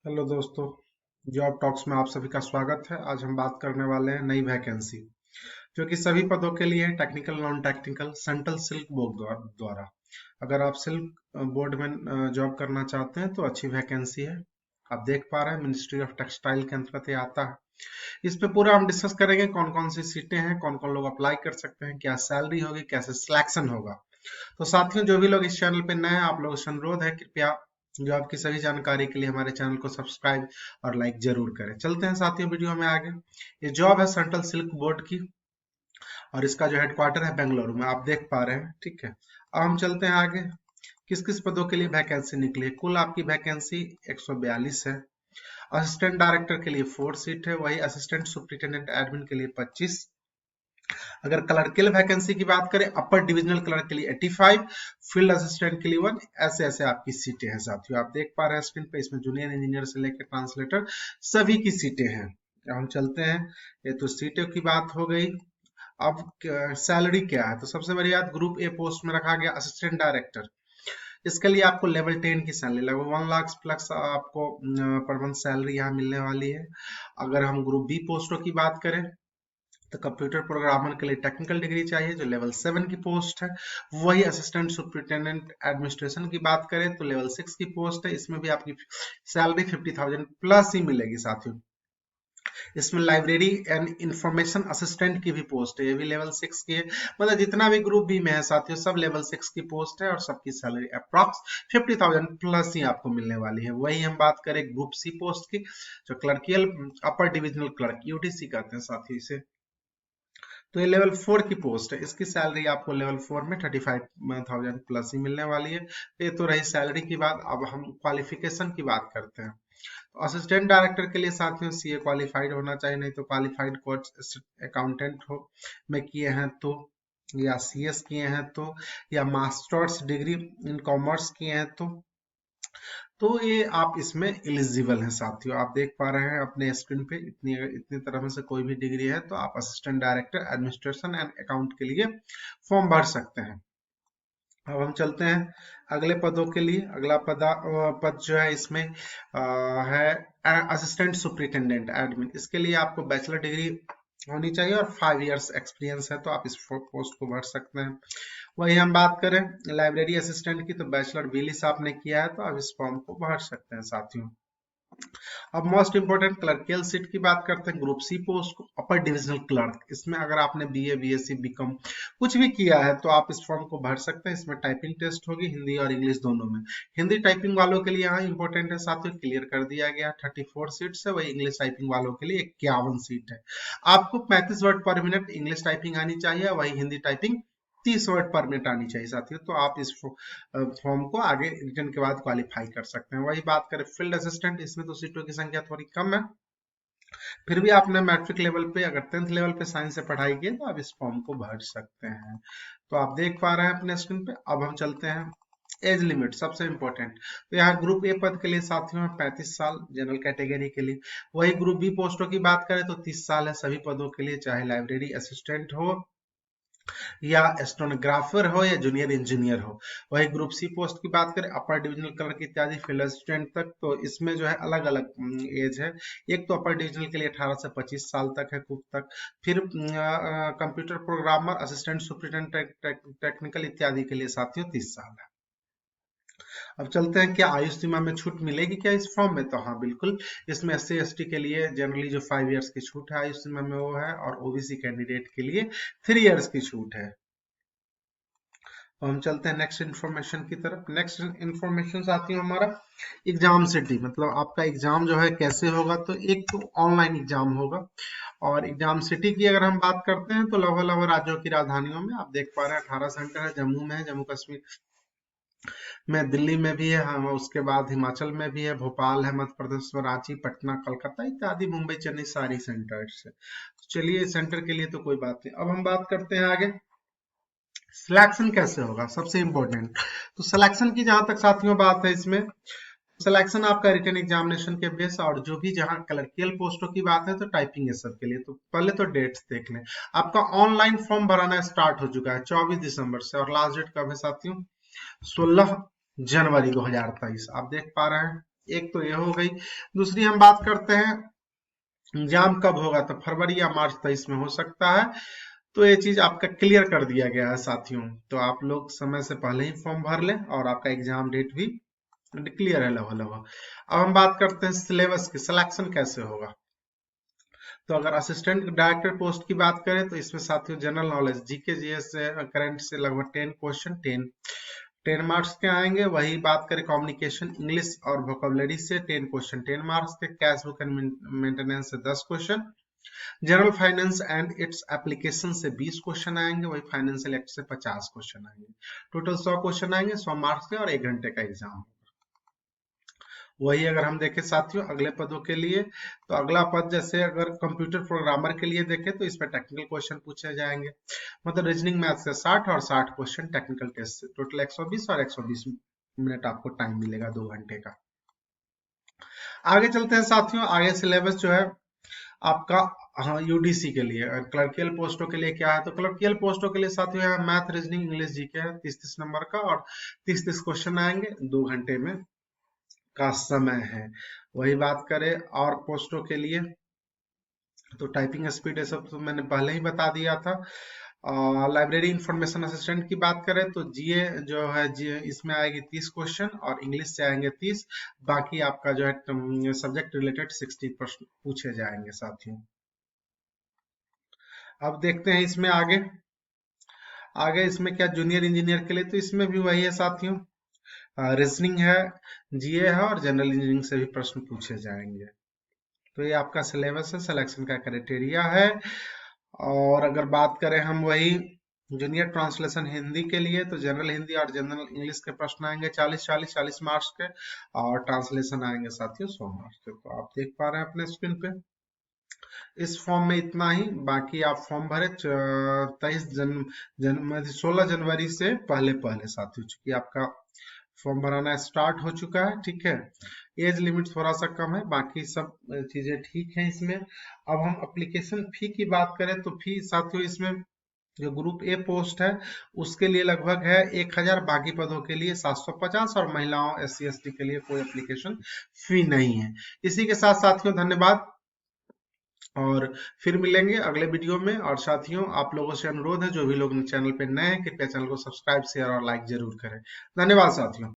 Hello दोस्तों, job talks में आप सभी का स्वागत है। आज हम बात करने वाले हैं नई वैकेंसी जो कि सभी पदों के लिए है, technical non technical, central silk board द्वारा। अगर आप सिल्क बोर्ड में जॉब करना चाहते हैं तो अच्छी वैकेंसी है। आप देख पा रहे हैं मिनिस्ट्री ऑफ टेक्सटाइल के अंतर्गत ये आता है। इस पे पूरा हम डिस्कस करेंगे कौन कौन सी सीटें हैं, कौन कौन लोग अप्लाई कर सकते हैं, क्या सैलरी होगी, कैसे सिलेक्शन होगा। तो साथियों, जो भी लोग इस चैनल पे नए हैं, आप लोगों से अनुरोध है कृपया जॉब की सभी जानकारी के लिए हमारे चैनल को सब्सक्राइब और लाइक जरूर करें। चलते हैं साथियों वीडियो में आगे। ये जॉब है सेंट्रल सिल्क बोर्ड की और इसका जो हेडक्वार्टर है बेंगलुरु में, आप देख पा रहे हैं। ठीक है, अब हम चलते हैं आगे। किस किस पदों के लिए वैकेंसी निकली है। कुल आपकी वैकेंसी 142 है। असिस्टेंट डायरेक्टर के लिए 4 सीट है, वही असिस्टेंट सुपरिटेंडेंट एडमिन के लिए 25। अगर क्लर्कियल वैकेंसी की बात करें, अपर डिविजनल क्लर्क के लिए 85, फील्ड असिस्टेंट के लिए 1, ऐसे ऐसे आपकी सीटें हैं साथियों। आप देख पा रहे हैं स्क्रीन पे, इसमें जूनियर इंजीनियर से लेकर ट्रांसलेटर सभी की सीटें हैं। हम चलते हैं, ये तो सीटों की बात हो गई। अब सैलरी क्या है, तो सबसे बड़ी बात, ग्रुप ए पोस्ट में रखा गया असिस्टेंट डायरेक्टर। इसके लिए आपको लेवल 10 की सैलरी लगभग 1 लाख प्लस आपको पर मंथ सैलरी यहाँ मिलने वाली है। अगर हम ग्रुप बी पोस्टों की बात करें तो कंप्यूटर प्रोग्रामर के लिए टेक्निकल डिग्री चाहिए जो लेवल 7 की पोस्ट है। वही असिस्टेंट सुपरिटेंडेंट एडमिनिस्ट्रेशन की बात करें तो लेवल 6 की पोस्ट है। इसमें भी आपकी सैलरी 50,000 प्लस ही मिलेगी साथियों। इसमें लाइब्रेरी एंड इंफॉर्मेशन असिस्टेंट की भी पोस्ट है, ये भी लेवल 6 की है। मतलब जितना भी ग्रुप बी में है साथियों, सब लेवल 6 की पोस्ट है और सबकी सैलरी अप्रॉक्स 50,000 प्लस ही आपको मिलने वाली है। वही हम बात करें ग्रुप सी पोस्ट की, जो क्लर्कियल अपर डिविजनल क्लर्क यूटीसी कहते हैं साथियों इसे। तो ये लेवल 4 की पोस्ट है, इसकी सैलरी आपको लेवल 4 में 35,000 प्लस ही मिलने वाली है। ये तो रही सैलरी की बात। अब हम क्वालिफिकेशन की बात करते हैं। तो असिस्टेंट डायरेक्टर के लिए साथियों सीए क्वालिफाइड होना चाहिए, नहीं तो क्वालिफाइड कोर्स अकाउंटेंट हो में किए हैं तो, या सीएस किए हैं तो, या मास्टर्स डिग्री इन कॉमर्स किए हैं तो ये आप इसमें एलिजिबल हैं साथियों। आप देख पा रहे हैं अपने स्क्रीन पे, इतनी इतनी तरह में से कोई भी डिग्री है तो आप assistant director administration and account के लिए फॉर्म भर सकते हैं। अब हम चलते हैं अगले पदों के लिए। अगला पद जो है इसमें है असिस्टेंट सुपरिटेंडेंट एडमिन। इसके लिए आपको बैचलर डिग्री होनी चाहिए और 5 इयर्स एक्सपीरियंस है तो आप इस पोस्ट को भर सकते हैं। वही हम बात करें लाइब्रेरी असिस्टेंट की, तो बैचलर बिलिस आपने किया है तो आप इस फॉर्म को भर सकते हैं साथियों। अब मोस्ट इंपोर्टेंट क्लर्कियल सीट की बात करते हैं, ग्रुप सी पोस्ट को अपर डिविजनल क्लर्क। इसमें अगर आपने बीए बीएससी बीकॉम कुछ भी किया है तो आप इस फॉर्म को भर सकते हैं। इसमें टाइपिंग टेस्ट होगी हिंदी और इंग्लिश दोनों में। हिंदी टाइपिंग वालों के लिए यहाँ इंपॉर्टेंट है साथियों, क्लियर कर दिया गया। 34 सीट्स है, वही इंग्लिश टाइपिंग वालों के लिए 51 सीट है। आपको 35 वर्ड पर मिनट इंग्लिश टाइपिंग आनी चाहिए, वही हिंदी टाइपिंग 30 वर्ड पर मिनट आनी चाहिए साथियों। तो आप इस फॉर्म को आगे रिटर्न के बाद क्वालिफाई कर सकते हैं। वही बात करें फील्ड असिस्टेंट, इसमें तो सीटों की संख्या थोड़ी कम है, फिर भी आपने मैट्रिक लेवल पे अगर 10th लेवल पे साइंस से पढ़ाई की है तो आप इस फॉर्म को भर सकते हैं। तो आप देख पा रहे हैं अपने स्क्रीन पे। अब हम चलते हैं एज लिमिट, सबसे इंपॉर्टेंट। तो यहाँ ग्रुप ए पद के लिए साथियों 35 साल जनरल कैटेगरी के लिए। वही ग्रुप बी पोस्टों की बात करें तो 30 साल है सभी पदों के लिए, चाहे लाइब्रेरी असिस्टेंट हो या स्टेनोग्राफर हो या जूनियर इंजीनियर हो। वही ग्रुप सी पोस्ट की बात करें अपर डिविजनल क्लर्क इत्यादि फील्ड असिस्टेंट तक, तो इसमें जो है अलग अलग एज है। एक तो अपर डिविजनल के लिए 18 से 25 साल तक है, कुक तक। फिर computer programmer assistant superintendent technical इत्यादि के लिए साथियों 30 साल है। अब चलते हैं, क्या आयु सीमा में छूट मिलेगी क्या इस फॉर्म में, तो हाँ बिल्कुल। इसमें एससी एसटी के लिए जनरली जो 5 इयर्स की छूट है आयु सीमा में वो है, और ओबीसी कैंडिडेट के लिए 3 इयर्स की छूट है। तो हम चलते हैं नेक्स्ट इन्फॉर्मेशन की तरफ। नेक्स्ट इन्फॉर्मेशन आती है हमारा एग्जाम सिटी, मतलब आपका एग्जाम जो है कैसे होगा। तो एक तो ऑनलाइन एग्जाम होगा, और एग्जाम सिटी की अगर हम बात करते हैं तो लगभग लगभग राज्यों की राजधानियों में आप देख पा रहे हैं 18 सेंटर है। जम्मू में है, जम्मू कश्मीर में, दिल्ली में भी है, हाँ, उसके बाद हिमाचल में भी है, भोपाल है मध्य प्रदेश में, रांची, पटना, कलकत्ता इत्यादि, मुंबई, चेन्नई सारी सेंटर्स है। चलिए सेंटर के लिए तो कोई बात नहीं। अब हम बात करते हैं आगे सिलेक्शन कैसे होगा, सबसे इंपॉर्टेंट। तो सिलेक्शन की जहां तक साथियों बात है, इसमें सिलेक्शन आपका रिटन एग्जामिनेशन के बेस, और जो भी जहां क्लर्कियल पोस्टों की बात है तो टाइपिंग है सबके लिए। तो पहले तो डेट्स देख लें। आपका ऑनलाइन फॉर्म भराना स्टार्ट हो चुका है 24 दिसंबर से, और लास्ट डेट कब है साथियों, 16 जनवरी 2023। आप देख पा रहे हैं एक तो ये हो गई। दूसरी हम बात करते हैं एग्जाम कब होगा, तो फरवरी या मार्च 23 में हो सकता है। तो ये चीज आपका क्लियर कर दिया गया है साथियों, तो आप लोग समय से पहले ही फॉर्म भर लें और आपका एग्जाम डेट भी क्लियर है लगभग लगभग। अब हम बात करते हैं सिलेबस की, सिलेक्शन कैसे होगा। तो अगर असिस्टेंट डायरेक्टर पोस्ट की बात करें तो इसमें साथियों जनरल नॉलेज, जीके जीएस से करंट से लगभग 10 क्वेश्चन, 10 मार्क्स के आएंगे। वही बात करें कम्युनिकेशन इंग्लिश और वोकेबलरी से 10 क्वेश्चन 10 मार्क्स के। कैश बुक एंड मेंटेनेंस से 10 question. General finance and its application से 20 क्वेश्चन आएंगे। वही फाइनेंशियल एक्ट से 50 क्वेश्चन आएंगे। टोटल 100 क्वेश्चन आएंगे, 100 मार्क्स के, और 1 घंटे का एग्जाम। वही अगर हम देखें साथियों अगले पदों के लिए, तो अगला पद जैसे अगर कंप्यूटर प्रोग्रामर के लिए देखें तो इसमें टेक्निकल क्वेश्चन पूछे जाएंगे, मतलब रीजनिंग मैथ से 60 और 60 क्वेश्चन टेक्निकल टेस्ट से। टोटल 120 और 120 मिनट आपको टाइम मिलेगा 2 घंटे का। आगे चलते हैं साथियों, आगे सिलेबस जो है आपका, हाँ, यूडीसी के लिए क्लर्कियल पोस्टों के लिए क्या है, तो क्लर्कियल पोस्टों के लिए साथियों है मैथ रीजनिंग इंग्लिश जीके है 30-30 नंबर का, और 30-30 क्वेश्चन आएंगे 2 घंटे में का समय है। वही बात करें और पोस्टों के लिए तो टाइपिंग स्पीड ये सब तो मैंने पहले ही बता दिया था। लाइब्रेरी इंफॉर्मेशन असिस्टेंट की बात करें तो जीए जो है जीए इसमें आएगी 30 क्वेश्चन और इंग्लिश से आएंगे 30। बाकी आपका जो है सब्जेक्ट रिलेटेड 60 प्रश्न पूछे जाएंगे साथियों। अब देखते हैं इसमें आगे, आगे इसमें क्या जूनियर इंजीनियर के लिए, तो इसमें भी वही है साथियों, रीजनिंग है, जीए है और जनरल इंजीनियरिंग से भी प्रश्न पूछे जाएंगे। तो ये आपका सिलेबस है, सिलेक्शन का क्राइटेरिया है। और अगर बात करें हम वही जूनियर ट्रांसलेशन हिंदी के लिए, तो जनरल हिंदी और जनरल इंग्लिश के प्रश्न आएंगे 40 मार्क्स के, और ट्रांसलेशन आएंगे साथियों 100 मार्क्स के। तो आप देख पा रहे हैं अपने स्क्रीन पे इस फॉर्म में इतना ही। बाकी आप फॉर्म भरे 16 जनवरी से पहले पहले साथियों, चूंकि आपका फॉर्म भराना स्टार्ट हो चुका है, ठीक है। एज लिमिट थोड़ा सा कम है, बाकी सब चीजें ठीक है इसमें। अब हम एप्लीकेशन फी की बात करें तो फी साथियों इसमें जो ग्रुप ए पोस्ट है उसके लिए लगभग है 1000, बाकी पदों के लिए 750, और महिलाओं SC ST के लिए कोई एप्लीकेशन फी नहीं है। इसी के साथ साथियों धन्यवाद, और फिर मिलेंगे अगले वीडियो में। और साथियों आप लोगों से अनुरोध है, जो भी लोग चैनल पे नए हैं कृपया चैनल को सब्सक्राइब शेयर और लाइक जरूर करें। धन्यवाद साथियों।